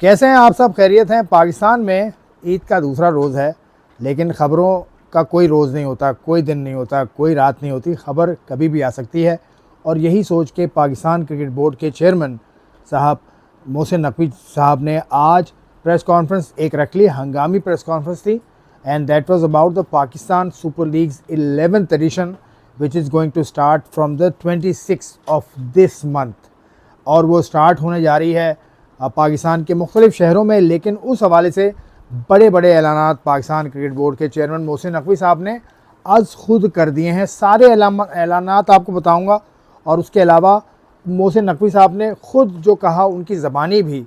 कैसे हैं आप सब? खैरियत हैं? पाकिस्तान में ईद का दूसरा रोज़ है, लेकिन ख़बरों का कोई रोज़ नहीं होता, कोई दिन नहीं होता, कोई रात नहीं होती। ख़बर कभी भी आ सकती है और यही सोच के पाकिस्तान क्रिकेट बोर्ड के चेयरमैन साहब मोहसिन नकवी साहब ने आज प्रेस कॉन्फ्रेंस एक रख ली। हंगामी प्रेस कॉन्फ्रेंस थी and that was about the Pakistan super leagues 11th edition which is going to start from the 26th of this month, और वो स्टार्ट होने जा रही है पाकिस्तान के मुख्तलिफ़ शहरों में। लेकिन उस हवाले से बड़े बड़े ऐलानात पाकिस्तान क्रिकेट बोर्ड के चेयरमैन मोहसिन नकवी साहब ने आज खुद कर दिए हैं। सारे ऐलानात आपको बताऊंगा, और उसके अलावा मोहसिन नकवी साहब ने खुद जो कहा उनकी ज़बानी भी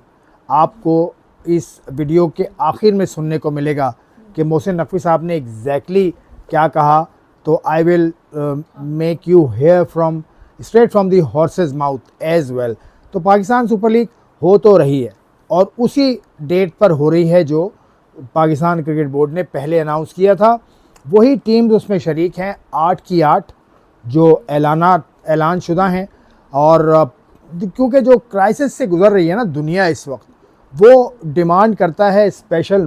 आपको इस वीडियो के आखिर में सुनने को मिलेगा कि मोहसिन नकवी साहब ने एग्जैक्टली क्या कहा। तो I will make you hear from straight from the horse's mouth as well. तो पाकिस्तान सुपर लीग हो तो रही है और उसी डेट पर हो रही है जो पाकिस्तान क्रिकेट बोर्ड ने पहले अनाउंस किया था। वही टीम्स उसमें शरीक हैं, 8 की 8 जो ऐलान शुदा हैं। और क्योंकि जो क्राइसिस से गुज़र रही है ना दुनिया इस वक्त, वो डिमांड करता है स्पेशल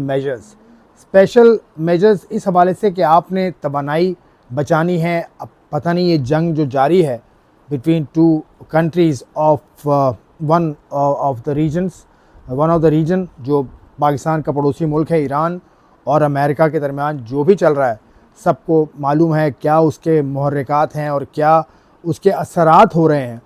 मेजर्स इस हवाले से कि आपने तवानाई बचानी है। अब पता नहीं ये जंग जो जारी है between two countries of one of the region जो पाकिस्तान का पड़ोसी मुल्क है, ईरान और अमेरिका के दरमियान जो भी चल रहा है, सबको मालूम है क्या उसके मुहर्रिकात हैं और क्या उसके असरात हो रहे हैं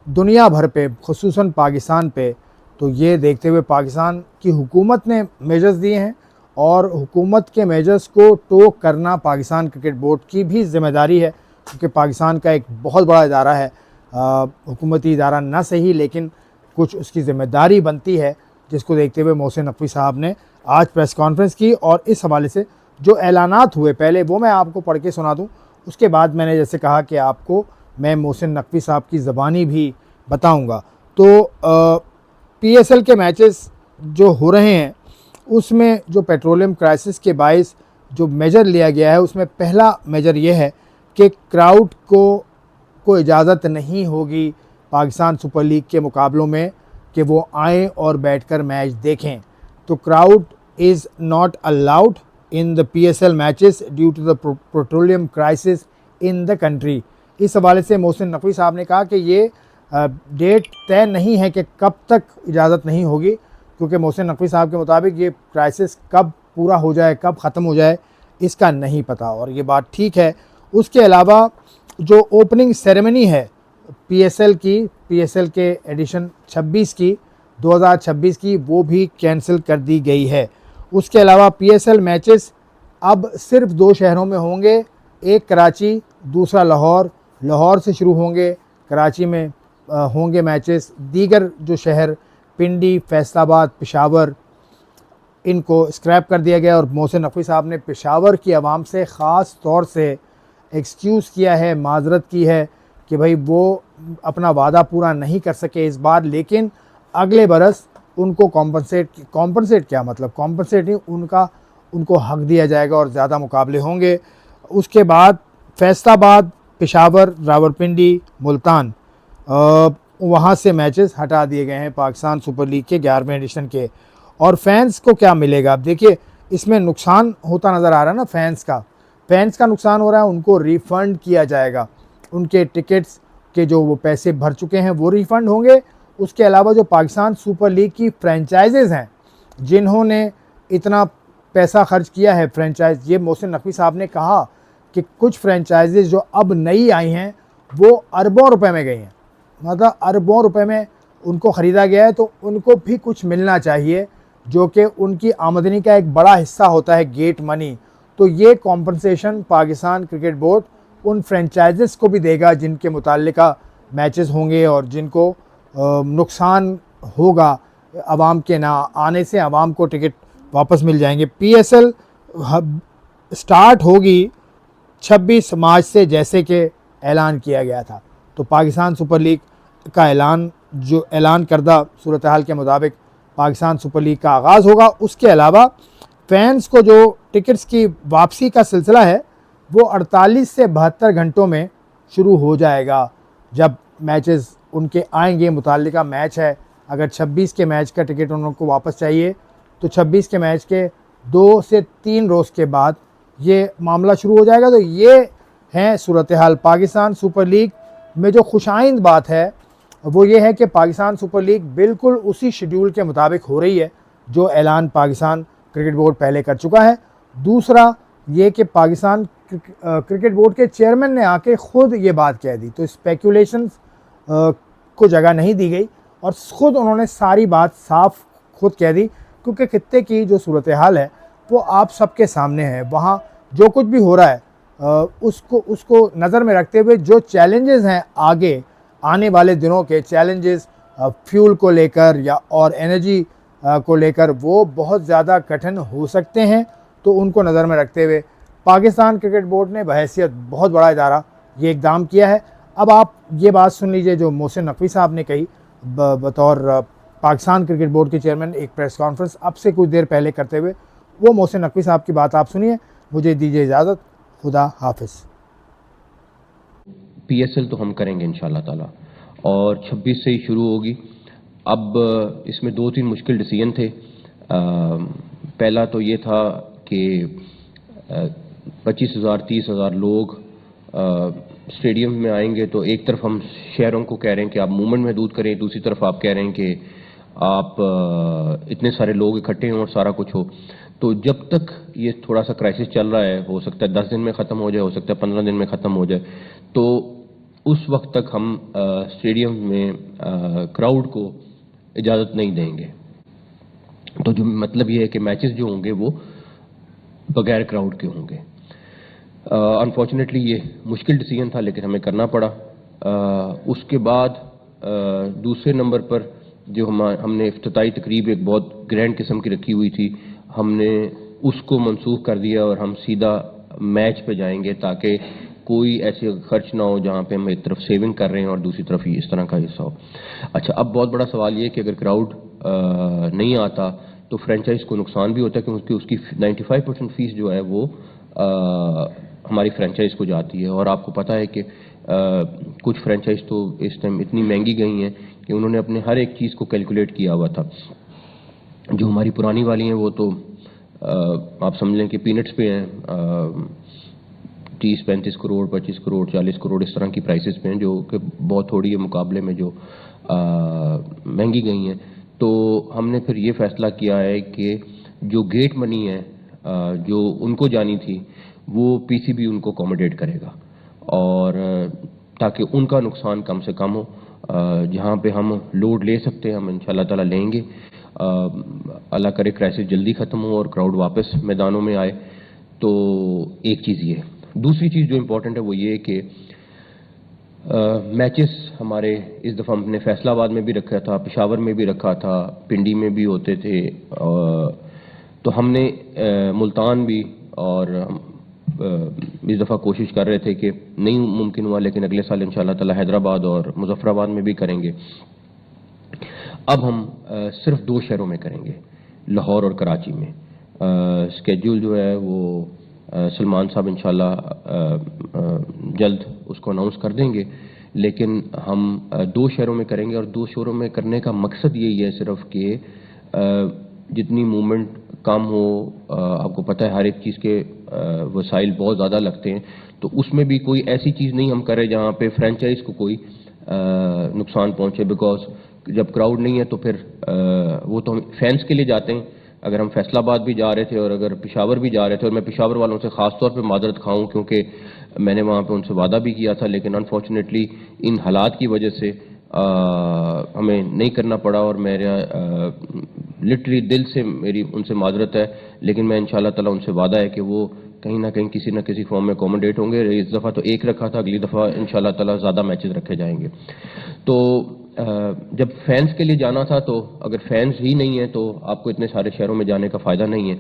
दुनिया भर पे, खुसूसन पाकिस्तान पे। तो ये देखते हुए पाकिस्तान की हुकूमत ने मेजर्स दिए हैं और हुकूमत के मेजर्स को टो करना पाकिस्तान क्रिकेट बोर्ड की भी ज़िम्मेदारी है, क्योंकि पाकिस्तान का एक बहुत बड़ा इदारा है, हुकूमती इदारा ना सही लेकिन कुछ उसकी ज़िम्मेदारी बनती है, जिसको देखते हुए मोहसिन नकवी साहब ने आज प्रेस कॉन्फ्रेंस की। और इस हवाले से जो ऐलानात हुए पहले वो मैं आपको पढ़ के सुना दूं, उसके बाद मैंने जैसे कहा कि आपको मैं मोहसिन नकवी साहब की ज़बानी भी बताऊंगा। तो PSL के मैचेस जो हो रहे हैं उसमें जो पेट्रोलियम क्राइसिस के बाइस जो मेजर लिया गया है, उसमें पहला मेजर ये है कि क्राउड को इजाज़त नहीं होगी पाकिस्तान सुपर लीग के मुकाबलों में कि वो आएँ और बैठकर मैच देखें। तो crowd is not allowed in the PSL matches due to the petroleum crisis in the country. इस हवाले से मोहसिन नकवी साहब ने कहा कि ये डेट तय नहीं है कि कब तक इजाज़त नहीं होगी, क्योंकि मोहसिन नकवी साहब के मुताबिक ये क्राइसिस कब पूरा हो जाए, कब ख़त्म हो जाए, इसका नहीं पता, और ये बात ठीक है। उसके अलावा जो ओपनिंग सेरेमनी है PSL के एडिशन 2026 की, वो भी कैंसिल कर दी गई है। उसके अलावा PSL मैचेस अब सिर्फ 2 शहरों में होंगे, एक कराची, दूसरा लाहौर से शुरू होंगे, कराची में होंगे मैचेस। दीगर जो शहर पिंडी, फैसलाबाद, पेशावर, इनको स्क्रैप कर दिया गया। और मोहसिन नकवी साहब ने पेशावर की आवाम से ख़ास तौर से एक्सक्यूज़ किया है, माजरत की है कि भाई वो अपना वादा पूरा नहीं कर सके इस बार, लेकिन अगले बरस उनको कॉम्पनसेट क्या मतलब कॉम्पनसेट नहीं, उनको हक दिया जाएगा और ज़्यादा मुकाबले होंगे। उसके बाद फैसलाबाद, पेशावर, रावलपिंडी, मुल्तान, वहाँ से मैचेस हटा दिए गए हैं पाकिस्तान सुपर लीग के 11वें एडिशन के। और फैंस को क्या मिलेगा? अब देखिए इसमें नुकसान होता नज़र आ रहा है ना, फैंस का नुकसान हो रहा है। उनको रिफ़ंड किया जाएगा, उनके टिकट्स के जो वो पैसे भर चुके हैं वो रिफ़ंड होंगे। उसके अलावा जो पाकिस्तान सुपर लीग की फ्रेंचाइजेज़ हैं जिन्होंने इतना पैसा खर्च किया है, फ्रेंचाइज, ये मोहसिन नकवी साहब ने कहा कि कुछ फ्रेंचाइजेज़ जो अब नई आई हैं वो अरबों रुपए में गई हैं, मतलब अरबों रुपए में उनको ख़रीदा गया है, तो उनको भी कुछ मिलना चाहिए जो कि उनकी आमदनी का एक बड़ा हिस्सा होता है, गेट मनी। तो ये कॉम्पनसेशन पाकिस्तान क्रिकेट बोर्ड उन फ्रेंचाइजेस को भी देगा जिनके मुताल्लिका मैचेस होंगे और जिनको नुकसान होगा आवाम के ना आने से, आवाम को टिकट वापस मिल जाएंगे। PSL स्टार्ट होगी 26 मार्च से, जैसे कि ऐलान किया गया था। तो पाकिस्तान सुपर लीग का ऐलान करदा सूरत हाल के मुताबिक पाकिस्तान सुपर लीग का आगाज़ होगा। उसके अलावा फैंस को जो टिकट्स की वापसी का सिलसिला है वो 48 से 72 घंटों में शुरू हो जाएगा, जब मैचेस उनके आएंगे। मुताल्लिका मैच है اگر 26 کے میچ کا ٹکٹ ان کو واپس چاہیے تو 26 کے میچ کے 2 سے 3 روز کے بعد یہ معاملہ شروع ہو جائے گا. تو یہ ہیں صورتحال. پاکستان سپر لیگ میں جو خوش آئند بات ہے وہ یہ ہے کہ پاکستان سپر لیگ بالکل اسی شیڈیول کے مطابق ہو رہی ہے جو اعلان پاکستان کرکٹ بورڈ پہلے کر چکا ہے. دوسرا یہ کہ پاکستان کرکٹ بورڈ کے چیئرمین نے آ کے خود یہ بات کہہ دی, تو اسپیکولیشنز کو جگہ نہیں دی گئی اور خود انہوں نے ساری بات صاف خود کہہ دی, کیونکہ خطے کی جو صورتحال ہے وہ آپ سب کے سامنے ہے. وہاں جو کچھ بھی ہو رہا ہے اس کو نظر میں رکھتے ہوئے جو چیلنجز ہیں آگے آنے والے دنوں کے چیلنجز فیول کو لے کر یا اور انرجی کو لے کر وہ بہت زیادہ کٹھن ہو سکتے ہیں. تو ان کو نظر میں رکھتے ہوئے پاکستان کرکٹ بورڈ نے بحیثیت بہت بڑا ادارہ یہ اقدام کیا ہے. اب آپ یہ بات سن لیجئے جو محسن نقوی صاحب نے کہی بطور پاکستان کرکٹ بورڈ کے چیئرمین ایک پریس کانفرنس اب سے کچھ دیر پہلے کرتے ہوئے. وہ محسن نقوی صاحب کی بات آپ سنیے. مجھے دیجیے اجازت. خدا حافظ. پی ایس ایل تو ہم کریں گے انشاءاللہ تعالی اور 26 سے ہی شروع ہوگی. اب اس میں 2-3 مشکل ڈیسیژن تھے. پہلا تو یہ تھا کہ 25,000-30,000 لوگ اسٹیڈیم میں آئیں گے, تو ایک طرف ہم شہروں کو کہہ رہے ہیں کہ آپ موومنٹ محدود کریں, دوسری طرف آپ کہہ رہے ہیں کہ آپ اتنے سارے لوگ اکٹھے ہوں اور سارا کچھ ہو. تو جب تک یہ تھوڑا سا کرائسس چل رہا ہے, ہو سکتا ہے 10 دن میں ختم ہو جائے, ہو سکتا ہے 15 دن میں ختم ہو جائے, تو اس وقت تک ہم اسٹیڈیم میں کراؤڈ کو اجازت نہیں دیں گے. تو جو مطلب یہ ہے کہ میچز جو ہوں گے وہ بغیر کراؤڈ کے ہوں گے. انفارچونیٹلی یہ مشکل ڈیسیژن تھا لیکن ہمیں کرنا پڑا. اس کے بعد دوسرے نمبر پر جو ہم نے افتتاحی تقریب ایک بہت گرینڈ قسم کی رکھی ہوئی تھی, ہم نے اس کو منسوخ کر دیا اور ہم سیدھا میچ پہ جائیں گے تاکہ کوئی ایسے خرچ نہ ہو جہاں پہ ہم ایک طرف سیونگ کر رہے ہیں اور دوسری طرف اس طرح کا حصہ ہو. اچھا, اب بہت بڑا سوال یہ ہے کہ اگر کراؤڈ نہیں آتا تو فرینچائز کو نقصان بھی ہوتا ہے کیونکہ اس کی 95% فیس جو ہے وہ ہماری فرینچائز کو جاتی ہے. اور آپ کو پتہ ہے کہ کچھ فرینچائز تو اس ٹائم اتنی مہنگی گئی ہیں کہ انہوں نے اپنے ہر ایک چیز کو کیلکولیٹ کیا ہوا تھا. جو ہماری پرانی والی ہیں وہ تو آپ سمجھ لیں کہ پینٹس پہ ہیں, 30-35 کروڑ 25 کروڑ 40 کروڑ اس طرح کی پرائسز پہ ہیں, جو کہ بہت تھوڑی ہے مقابلے میں جو مہنگی گئی ہیں. تو ہم نے پھر یہ فیصلہ کیا ہے کہ جو گیٹ منی ہے جو ان کو جانی تھی وہ پی سی بی ان کو اکوموڈیٹ کرے گا, اور تاکہ ان کا نقصان کم سے کم ہو. جہاں پہ ہم لوڈ لے سکتے ہیں ہم انشاءاللہ تعالی لیں گے. اللہ کرے کرائسس جلدی ختم ہو اور کراؤڈ واپس میدانوں میں آئے. تو ایک چیز یہ. دوسری چیز جو امپورٹنٹ ہے وہ یہ کہ میچز ہمارے اس دفعہ ہم نے فیصل آباد میں بھی رکھا تھا, پشاور میں بھی رکھا تھا, پنڈی میں بھی ہوتے تھے, تو ہم نے ملتان بھی, اور اس دفعہ کوشش کر رہے تھے کہ نہیں ممکن ہوا لیکن اگلے سال انشاءاللہ تعالی حیدرآباد اور مظفر آباد میں بھی کریں گے. اب ہم صرف 2 شہروں میں کریں گے, لاہور اور کراچی میں. اسکیڈول جو ہے وہ سلمان صاحب انشاءاللہ جلد اس کو اناؤنس کر دیں گے, لیکن ہم 2 شہروں میں کریں گے. اور 2 شہروں میں کرنے کا مقصد یہی ہے صرف کہ جتنی موومنٹ کم ہو. آپ کو پتہ ہے ہر ایک چیز کے وسائل بہت زیادہ لگتے ہیں, تو اس میں بھی کوئی ایسی چیز نہیں ہم کریں جہاں پہ فرینچائز کو کوئی نقصان پہنچے. بیکاز جب کراؤڈ نہیں ہے تو پھر وہ تو ہم فینس کے لیے جاتے ہیں. اگر ہم فیصل آباد بھی جا رہے تھے اور اگر پشاور بھی جا رہے تھے, اور میں پشاور والوں سے خاص طور پہ معذرت کھاؤں کیونکہ میں نے وہاں پہ ان سے وعدہ بھی کیا تھا, لیکن انفارچونیٹلی ان حالات کی وجہ سے ہمیں نہیں کرنا پڑا, اور میرا لٹرلی دل سے میری ان سے معذرت ہے. لیکن میں انشاءاللہ تعالی ان سے وعدہ ہے کہ وہ کہیں نہ کہیں کسی نہ کسی فارم میں اکوموڈیٹ ہوں گے. اس دفعہ تو 1 رکھا تھا, اگلی دفعہ انشاءاللہ تعالی زیادہ میچز رکھے جائیں گے. تو جب فینس کے لیے جانا تھا تو اگر فینس ہی نہیں ہے تو آپ کو اتنے سارے شہروں میں جانے کا فائدہ نہیں ہے.